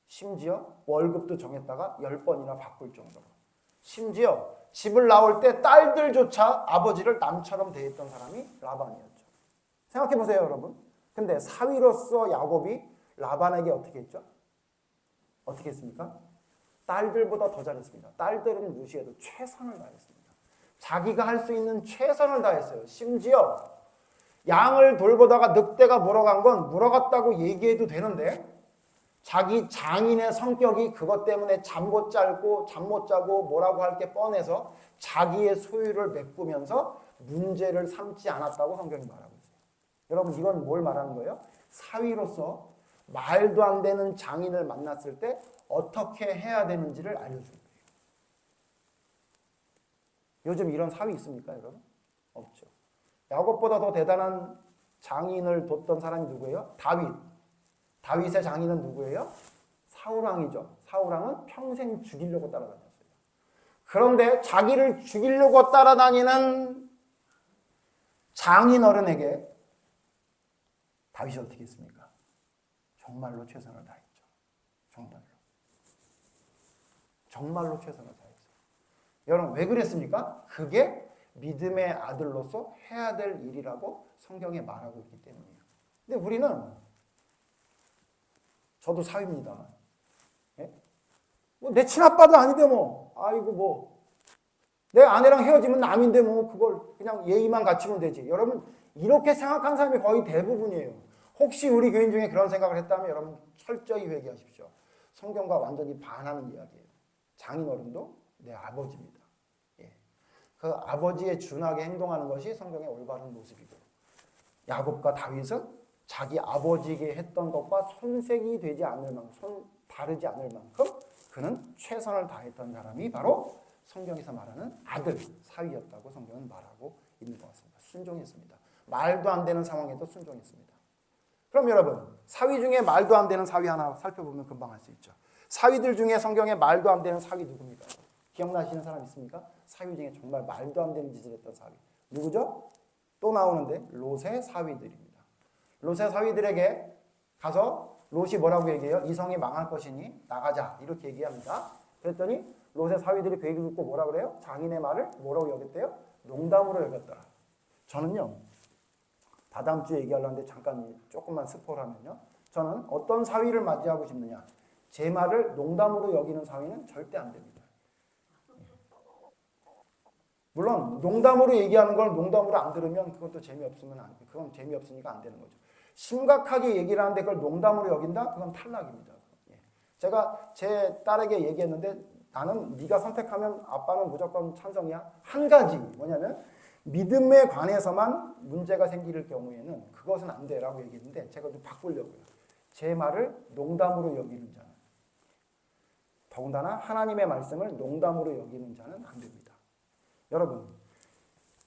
심지어 월급도 정했다가 10번이나 바꿀 정도로 심지어 집을 나올 때 딸들조차 아버지를 남처럼 대했던 사람이 라반이었죠. 생각해 보세요 여러분. 근데 사위로서 야곱이 라반에게 어떻게 했죠? 어떻게 했습니까? 딸들보다 더 잘했습니다. 딸들은 무시해도 최선을 다했습니다. 자기가 할 수 있는 최선을 다했어요. 심지어 양을 돌보다가 늑대가 물어간 건 물어갔다고 얘기해도 되는데 자기 장인의 성격이 그것 때문에 잠 못 자고 뭐라고 할 게 뻔해서 자기의 소유를 메꾸면서 문제를 삼지 않았다고 성경이 말하고 있어요. 여러분 이건 뭘 말하는 거예요? 사위로서 말도 안 되는 장인을 만났을 때 어떻게 해야 되는지를 알려준 거예요. 요즘 이런 사위 있습니까 여러분? 없죠. 야곱보다 더 대단한 장인을 뒀던 사람이 누구예요? 다윗의 장인은 누구예요? 사울왕이죠. 사울왕은 평생 죽이려고 따라다녔어요. 그런데 자기를 죽이려고 따라다니는 장인어른에게 다윗이 어떻게 했습니까? 정말로 최선을 다했죠. 정말로 최선을 다했어요. 여러분 왜 그랬습니까? 그게 믿음의 아들로서 해야 될 일이라고 성경에 말하고 있기 때문이에요. 근데 우리는 저도 사위입니다만 예? 내 친아빠도 아닌데 내 아내랑 헤어지면 남인데 그걸 그냥 예의만 갖추면 되지. 여러분 이렇게 생각하는 사람이 거의 대부분이에요. 혹시 우리 교인 중에 그런 생각을 했다면 여러분 철저히 회개하십시오. 성경과 완전히 반하는 이야기예요. 장인어른도 내 아버지입니다. 예. 그 아버지에 준하게 행동하는 것이 성경의 올바른 모습이고 야곱과 다윗은 자기 아버지에게 했던 것과 손색이 되지 않을 만큼 다르지 않을 만큼 그는 최선을 다했던 사람이 바로 성경에서 말하는 아들 사위였다고 성경은 말하고 있는 것 같습니다. 순종했습니다. 말도 안 되는 상황에도 순종했습니다. 그럼 여러분 사위 중에 말도 안 되는 사위 하나 살펴보면 금방 알 수 있죠. 사위들 중에 성경에 말도 안 되는 사위 누굽니까? 기억나시는 사람 있습니까? 사위 중에 정말 말도 안 되는 짓을 했던 사위 누구죠? 또 나오는데 롯의 사위들입니다. 롯의 사위들에게 가서 롯이 뭐라고 얘기해요? 이 성이 망할 것이니 나가자 이렇게 얘기합니다. 그랬더니 롯의 사위들이 그 얘기를 듣고 뭐라 그래요? 장인의 말을 뭐라고 여겼대요? 농담으로 여겼더라. 저는요, 다다음 주에 얘기하려는데 잠깐 조금만 스포를 하면요. 저는 어떤 사위를 맞이하고 싶느냐? 제 말을 농담으로 여기는 사위는 절대 안 됩니다. 물론 농담으로 얘기하는 걸 농담으로 안 들으면 그것도 그건 재미없으니까 안 되는 거죠. 심각하게 얘기를 하는데 그걸 농담으로 여긴다? 그건 탈락입니다. 제가 제 딸에게 얘기했는데 나는 네가 선택하면 아빠는 무조건 찬성이야. 한 가지 뭐냐면 믿음에 관해서만 문제가 생길 경우에는 그것은 안 돼라고 얘기했는데 제가 좀 바꾸려고요. 제 말을 농담으로 여기는 자는, 더군다나 하나님의 말씀을 농담으로 여기는 자는 안 됩니다. 여러분,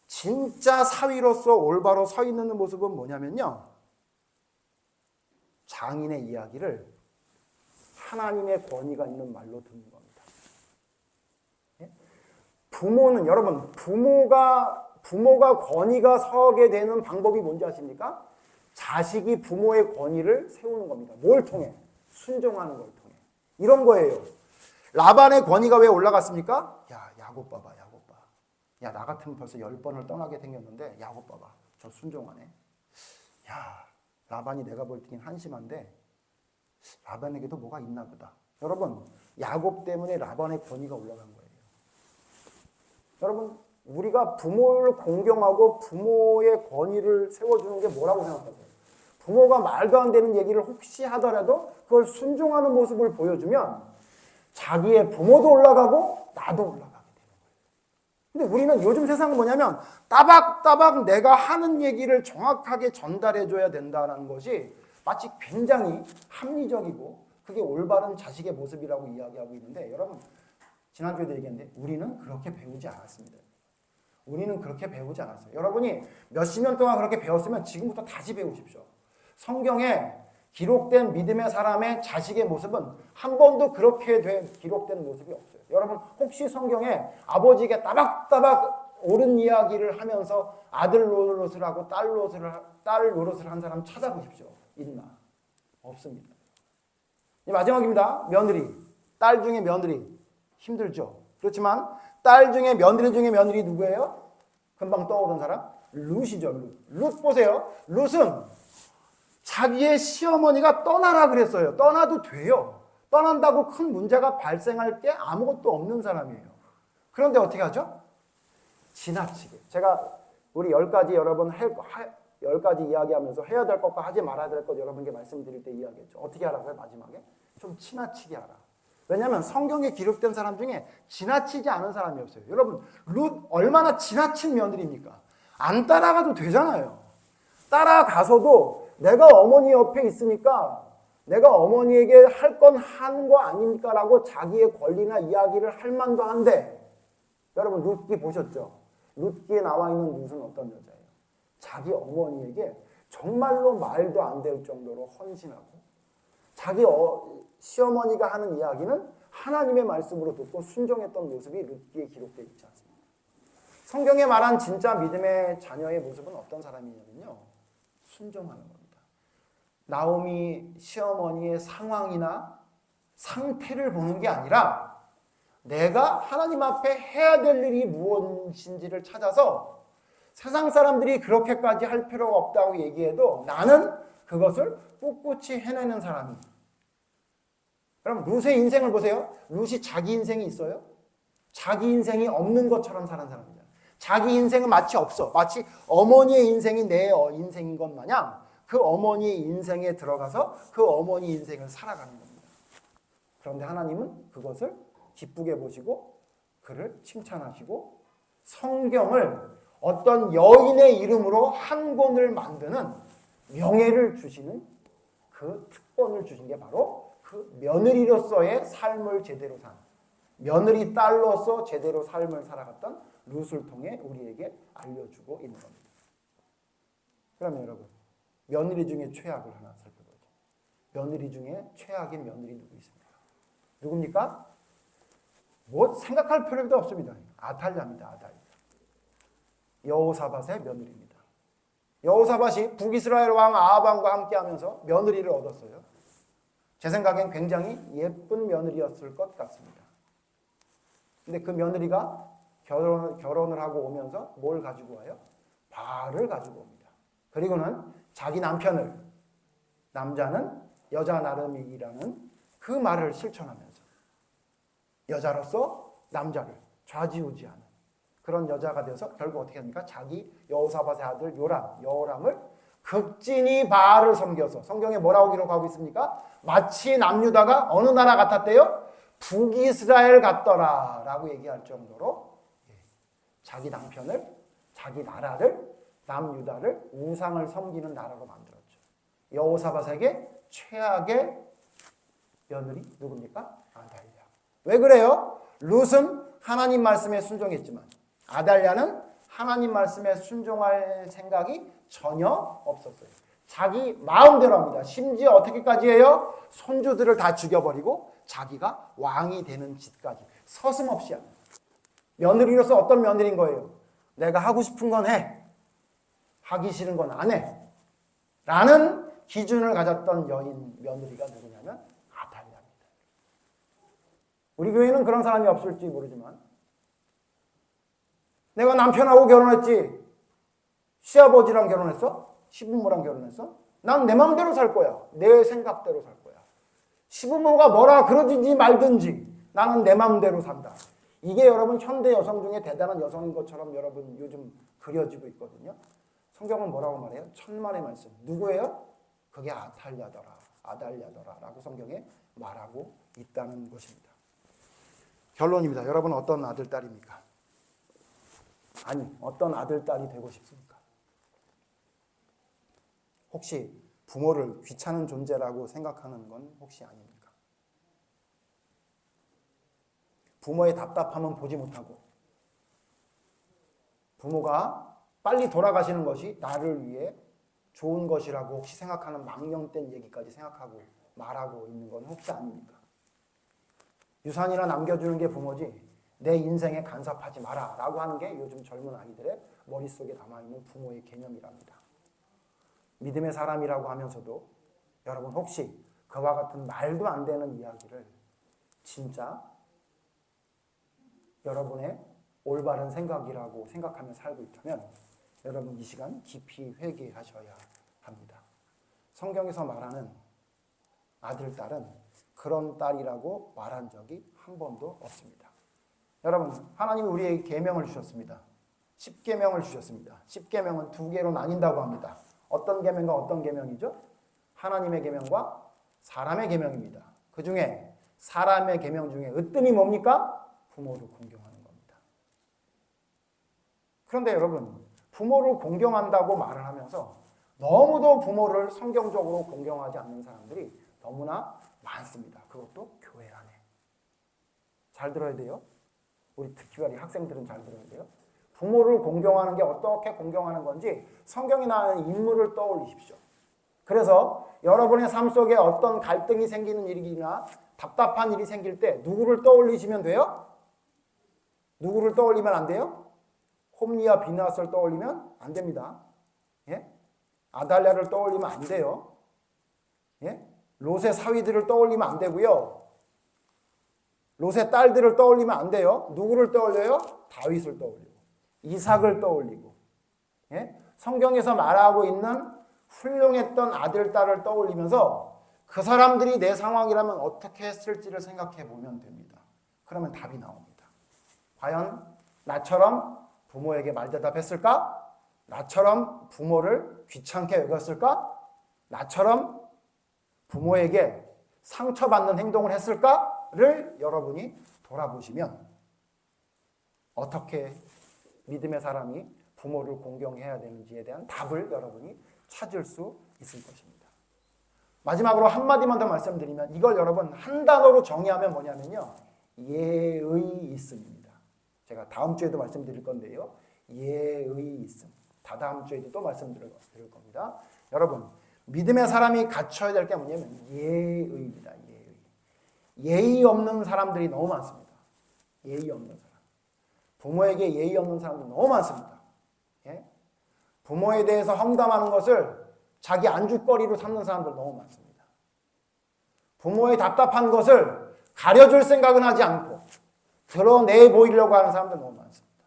진짜 사위로서 올바로 서 있는 모습은 뭐냐면요, 장인의 이야기를 하나님의 권위가 있는 말로 듣는 겁니다. 부모는, 여러분, 부모가 권위가 서게 되는 방법이 뭔지 아십니까? 자식이 부모의 권위를 세우는 겁니다. 뭘 통해? 순종하는 걸 통해. 이런 거예요. 라반의 권위가 왜 올라갔습니까? 야, 야곱 봐봐, 야곱 봐. 야, 나 같으면 벌써 10번을 떠나게 생겼는데 야곱 봐봐. 저 순종하네. 야, 라반이 내가 볼 때는 한심한데 라반에게도 뭐가 있나 보다. 여러분, 야곱 때문에 라반의 권위가 올라간 거예요. 여러분, 우리가 부모를 공경하고 부모의 권위를 세워주는 게 뭐라고 생각하세요? 부모가 말도 안 되는 얘기를 혹시 하더라도 그걸 순종하는 모습을 보여주면 자기의 부모도 올라가고 나도 올라가게 되는 거예요. 근데 우리는 요즘 세상은 뭐냐면 따박따박 내가 하는 얘기를 정확하게 전달해줘야 된다는 것이 마치 굉장히 합리적이고 그게 올바른 자식의 모습이라고 이야기하고 있는데, 여러분, 지난주에도 얘기했는데 우리는 그렇게 배우지 않았습니다. 우리는 그렇게 배우지 않았어요. 여러분이 몇십 년 동안 그렇게 배웠으면 지금부터 다시 배우십시오. 성경에 기록된 믿음의 사람의 자식의 모습은 한 번도 그렇게 기록된 모습이 없어요. 여러분, 혹시 성경에 아버지에게 따박따박 옳은 이야기를 하면서 아들 노릇을 하고 딸 노릇을 한 사람 찾아보십시오. 있나? 없습니다. 마지막입니다. 며느리. 딸 중에 며느리. 힘들죠. 그렇지만 딸 중에 며느리 중에 며느리 누구예요? 금방 떠오른 사람? 룻이죠. 룻 보세요. 룻은 자기의 시어머니가 떠나라 그랬어요. 떠나도 돼요. 떠난다고 큰 문제가 발생할 게 아무것도 없는 사람이에요. 그런데 어떻게 하죠? 지나치게. 제가 우리 10가지 여러분 10가지 이야기하면서 해야 될 것과 하지 말아야 될 것 여러분께 말씀드릴 때 이야기했죠. 어떻게 하라고요? 마지막에? 좀 지나치게 하라. 왜냐하면 성경에 기록된 사람 중에 지나치지 않은 사람이 없어요. 여러분, 룻 얼마나 지나친 며느리입니까? 안 따라가도 되잖아요. 따라가서도 내가 어머니 옆에 있으니까 내가 어머니에게 할 건 하는 거 아닙니까? 라고 자기의 권리나 이야기를 할 만도 한데, 여러분 룻기 보셨죠? 룻기에 나와 있는 룻은 어떤 여자예요? 자기 어머니에게 정말로 말도 안 될 정도로 헌신하고 자기 시어머니가 하는 이야기는 하나님의 말씀으로 듣고 순종했던 모습이 룻기에 기록되어 있지 않습니까? 성경에 말한 진짜 믿음의 자녀의 모습은 어떤 사람이냐면요, 순종하는 겁니다. 나오미 시어머니의 상황이나 상태를 보는 게 아니라 내가 하나님 앞에 해야 될 일이 무엇인지를 찾아서 세상 사람들이 그렇게까지 할 필요가 없다고 얘기해도 나는 그것을 꿋꿋이 해내는 사람이. 그럼 룻의 인생을 보세요. 룻이 자기 인생이 있어요? 자기 인생이 없는 것처럼 사는 사람이잖아요. 자기 인생은 마치 없어. 마치 어머니의 인생이 내 인생인 것 마냥 그 어머니의 인생에 들어가서 그 어머니 인생을 살아가는 겁니다. 그런데 하나님은 그것을 기쁘게 보시고 그를 칭찬하시고 성경을 어떤 여인의 이름으로 한 권을 만드는 명예를 주시는 그 특권을 주신 게 바로 그 며느리로서의 삶을 제대로 산, 며느리 딸로서 제대로 삶을 살아갔던 룻을 통해 우리에게 알려주고 있는 겁니다. 그러면 여러분, 며느리 중에 최악을 하나 살펴보죠. 며느리 중에 최악인 며느리 누구 있습니까? 누굽니까? 뭐 생각할 필요도 없습니다. 아탈랴입니다. 아탈랴. 여호사밧의 며느리입니다. 여호사밧이 북이스라엘 왕 아합왕과 함께하면서 며느리를 얻었어요. 제 생각엔 굉장히 예쁜 며느리였을 것 같습니다. 근데 그 며느리가 결혼을 하고 오면서 뭘 가지고 와요? 발을 가지고 옵니다. 그리고는 자기 남편을, 남자는 여자 나름이라는 그 말을 실천하면서 여자로서 남자를 좌지우지하는 그런 여자가 되어서 결국 어떻게 합니까? 자기 여호사밧의 아들 여호람을 극진히 바알을 섬겨서, 성경에 뭐라고 기록하고 있습니까? 마치 남유다가 어느 나라 같았대요? 북이스라엘 같더라 라고 얘기할 정도로 자기 남편을, 자기 나라를, 남유다를 우상을 섬기는 나라로 만들었죠. 여호사밧에게 최악의 며느리 누굽니까? 아달랴. 왜 그래요? 룻은 하나님 말씀에 순종했지만 아달랴는 하나님 말씀에 순종할 생각이 전혀 없었어요. 자기 마음대로 합니다. 심지어 어떻게까지 해요? 손주들을 다 죽여버리고 자기가 왕이 되는 짓까지 서슴없이 합니다. 며느리로서 어떤 며느리인 거예요? 내가 하고 싶은 건 해. 하기 싫은 건 안 해. 라는 기준을 가졌던 며느리가 누구냐면 아달랴입니다. 우리 교회는 그런 사람이 없을지 모르지만 내가 남편하고 결혼했지. 시아버지랑 결혼했어? 시부모랑 결혼했어? 난 내 마음대로 살 거야. 내 생각대로 살 거야. 시부모가 뭐라 그러든지 말든지 나는 내 마음대로 산다. 이게 여러분 현대 여성 중에 대단한 여성인 것처럼 여러분 요즘 그려지고 있거든요. 성경은 뭐라고 말해요? 천만의 말씀. 누구예요? 그게 아달랴더라 라고 성경에 말하고 있다는 것입니다. 결론입니다. 여러분은 어떤 아들, 딸입니까? 아니, 어떤 아들, 딸이 되고 싶습니까? 혹시 부모를 귀찮은 존재라고 생각하는 건 혹시 아닙니까? 부모의 답답함은 보지 못하고 부모가 빨리 돌아가시는 것이 나를 위해 좋은 것이라고 혹시 생각하는 망령된 얘기까지 생각하고 말하고 있는 건 혹시 아닙니까? 유산이나 남겨주는 게 부모지 내 인생에 간섭하지 마라 라고 하는 게 요즘 젊은 아이들의 머릿속에 남아있는 부모의 개념이랍니다. 믿음의 사람이라고 하면서도 여러분 혹시 그와 같은 말도 안 되는 이야기를 진짜 여러분의 올바른 생각이라고 생각하며 살고 있다면 여러분 이 시간 깊이 회개하셔야 합니다. 성경에서 말하는 아들, 딸은 그런 딸이라고 말한 적이 한 번도 없습니다. 여러분, 하나님이 우리에게 계명을 주셨습니다. 10계명을 주셨습니다. 10계명은 두 개로 나뉜다고 합니다. 어떤 계명과 어떤 계명이죠? 하나님의 계명과 사람의 계명입니다. 그 중에 사람의 계명 중에 으뜸이 뭡니까? 부모를 공경하는 겁니다. 그런데 여러분, 부모를 공경한다고 말을 하면서 너무도 부모를 성경적으로 공경하지 않는 사람들이 너무나 많습니다. 그것도 교회 안에. 잘 들어야 돼요. 우리 특별히 학생들은 잘 들어야 돼요. 부모를 공경하는 게 어떻게 공경하는 건지 성경에 나오는 인물을 떠올리십시오. 그래서 여러분의 삶 속에 어떤 갈등이 생기는 일이나 답답한 일이 생길 때 누구를 떠올리시면 돼요? 누구를 떠올리면 안 돼요? 홈리와 비나스를 떠올리면 안 됩니다. 예? 아달랴를 떠올리면 안 돼요. 예? 롯의 사위들을 떠올리면 안 되고요. 롯의 딸들을 떠올리면 안 돼요. 누구를 떠올려요? 다윗을 떠올리고 이삭을 떠올리고 예? 성경에서 말하고 있는 훌륭했던 아들, 딸을 떠올리면서 그 사람들이 내 상황이라면 어떻게 했을지를 생각해 보면 됩니다. 그러면 답이 나옵니다. 과연 나처럼 부모에게 말대답했을까? 나처럼 부모를 귀찮게 여겼을까? 나처럼 부모에게 상처받는 행동을 했을까를 여러분이 돌아보시면 어떻게 믿음의 사람이 부모를 공경해야 되는지에 대한 답을 여러분이 찾을 수 있을 것입니다. 마지막으로 한마디만 더 말씀드리면 이걸 여러분 한 단어로 정의하면 뭐냐면요. 예의 있음입니다. 제가 다음 주에도 말씀드릴 건데요. 예의 있음. 다다음 주에도 또 말씀드릴 겁니다. 여러분 믿음의 사람이 갖춰야 될 게 뭐냐면 예의입니다. 예의 없는 사람들이 너무 많습니다. 예의 없는 사람. 부모에게 예의 없는 사람들이 너무 많습니다. 예? 부모에 대해서 험담하는 것을 자기 안주거리로 삼는 사람들 너무 많습니다. 부모의 답답한 것을 가려줄 생각은 하지 않고 드러내 보이려고 하는 사람들 너무 많습니다.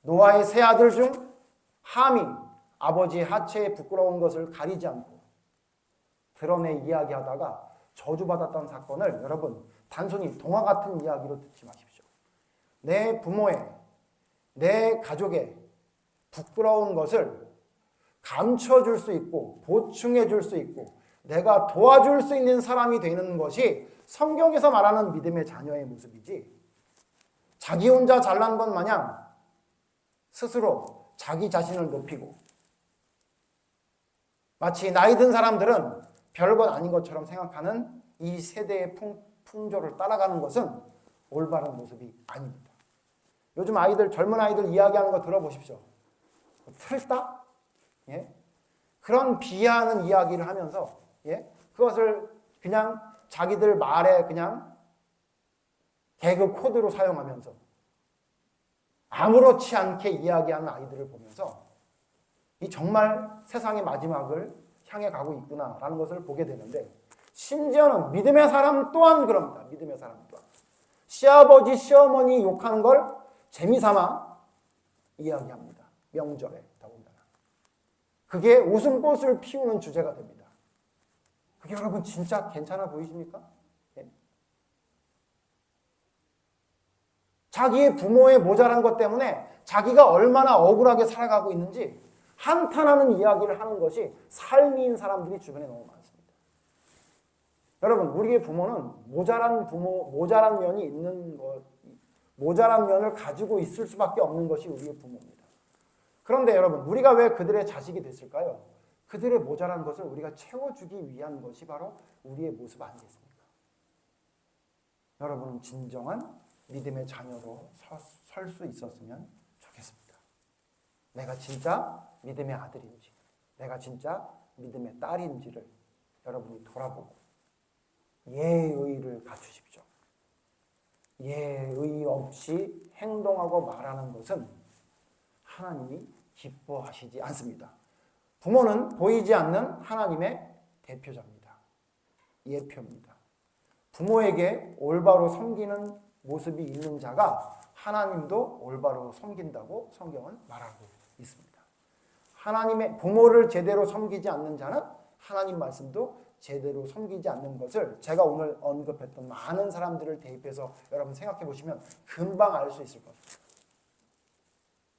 노아의 세 아들 중 함이 아버지의 하체에 부끄러운 것을 가리지 않고 드러내 이야기하다가 저주받았던 사건을 여러분 단순히 동화 같은 이야기로 듣지 마십시오. 내 부모의, 내 가족의 부끄러운 것을 감춰줄 수 있고 보충해줄 수 있고 내가 도와줄 수 있는 사람이 되는 것이 성경에서 말하는 믿음의 자녀의 모습이지, 자기 혼자 잘난 것 마냥 스스로 자기 자신을 높이고 마치 나이 든 사람들은 별것 아닌 것처럼 생각하는 이 세대의 풍조를 따라가는 것은 올바른 모습이 아닙니다. 요즘 아이들, 젊은 아이들 이야기하는 거 들어보십시오. 틀다? 예? 그런 비하하는 이야기를 하면서 그것을 그냥 자기들 말에 그냥 개그 코드로 사용하면서 아무렇지 않게 이야기하는 아이들을 보면서 이 정말 세상의 마지막을 향해 가고 있구나라는 것을 보게 되는데, 심지어는 믿음의 사람 또한 그럽니다. 믿음의 사람 또한 시아버지 시어머니 욕하는 걸 재미삼아 이야기합니다. 명절에 더군다나 그게 웃음꽃을 피우는 주제가 됩니다. 그게 여러분 진짜 괜찮아 보이십니까? 자기의 부모의 모자란 것 때문에 자기가 얼마나 억울하게 살아가고 있는지 한탄하는 이야기를 하는 것이 삶인 사람들이 주변에 너무 많습니다. 여러분, 우리의 부모는 모자란 면이 있는 것, 모자란 면을 가지고 있을 수밖에 없는 것이 우리의 부모입니다. 그런데 여러분, 우리가 왜 그들의 자식이 됐을까요? 그들의 모자란 것을 우리가 채워주기 위한 것이 바로 우리의 모습 아니겠습니까? 여러분은 진정한 믿음의 자녀로 설 수 있었으면 좋겠습니다. 내가 진짜 믿음의 아들인지, 내가 진짜 믿음의 딸인지를 여러분이 돌아보고 예의를 갖추십시오. 예의 없이 행동하고 말하는 것은 하나님이 기뻐하시지 않습니다. 부모는 보이지 않는 하나님의 대표자입니다. 예표입니다. 부모에게 올바로 섬기는 모습이 있는 자가 하나님도 올바로 섬긴다고 성경은 말하고 있습니다. 하나님의 부모를 제대로 섬기지 않는 자는 하나님 말씀도 제대로 섬기지 않는 것을 제가 오늘 언급했던 많은 사람들을 대입해서 여러분 생각해 보시면 금방 알 수 있을 겁니다.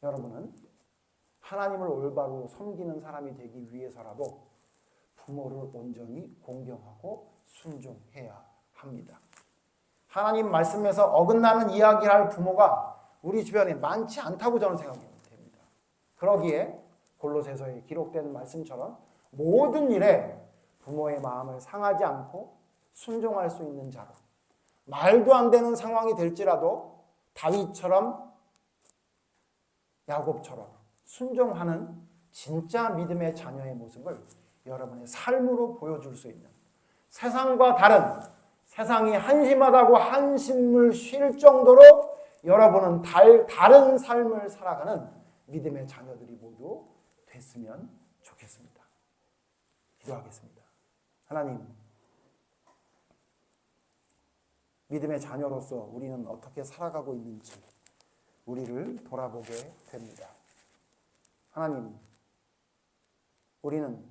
여러분은 하나님을 올바로 섬기는 사람이 되기 위해서라도 부모를 온전히 공경하고 순종해야 합니다. 하나님 말씀에서 어긋나는 이야기를 할 부모가 우리 주변에 많지 않다고 저는 생각이 됩니다. 그러기에 골로새서에 기록된 말씀처럼 모든 일에 부모의 마음을 상하지 않고 순종할 수 있는 자로, 말도 안 되는 상황이 될지라도 다윗처럼 야곱처럼 순종하는 진짜 믿음의 자녀의 모습을 여러분의 삶으로 보여줄 수 있는, 세상과 다른, 세상이 한심하다고 한심을 쉴 정도로 여러분은 다른 삶을 살아가는 믿음의 자녀들이 모두 됐으면 좋겠습니다. 기도하겠습니다. 하나님, 믿음의 자녀로서 우리는 어떻게 살아가고 있는지 우리를 돌아보게 됩니다. 하나님, 우리는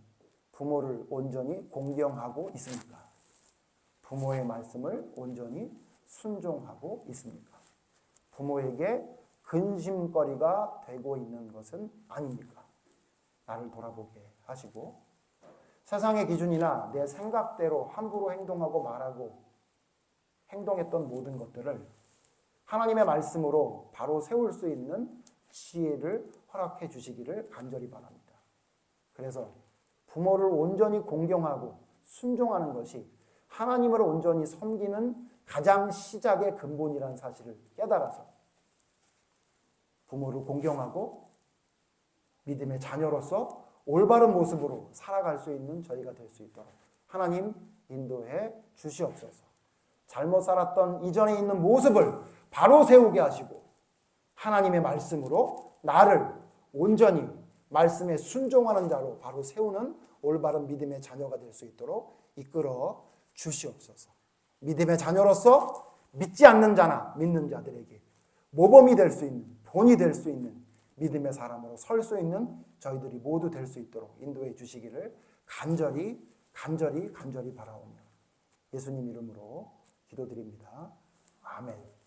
부모를 온전히 공경하고 있습니까? 부모의 말씀을 온전히 순종하고 있습니까? 부모에게 근심거리가 되고 있는 것은 아닙니까? 나를 돌아보게 하시고 세상의 기준이나 내 생각대로 함부로 행동하고 말하고 행동했던 모든 것들을 하나님의 말씀으로 바로 세울 수 있는 지혜를 허락해 주시기를 간절히 바랍니다. 그래서 부모를 온전히 공경하고 순종하는 것이 하나님을 온전히 섬기는 가장 시작의 근본이라는 사실을 깨달아서 부모를 공경하고 믿음의 자녀로서 올바른 모습으로 살아갈 수 있는 저희가 될 수 있도록 하나님 인도해 주시옵소서. 잘못 살았던 이전에 있는 모습을 바로 세우게 하시고 하나님의 말씀으로 나를 온전히 말씀에 순종하는 자로 바로 세우는 올바른 믿음의 자녀가 될 수 있도록 이끌어 주시옵소서. 믿음의 자녀로서 믿지 않는 자나 믿는 자들에게 모범이 될 수 있는, 본이 될 수 있는 믿음의 사람으로 설 수 있는 저희들이 모두 될 수 있도록 인도해 주시기를 간절히 바라오며 예수님 이름으로 기도드립니다. 아멘.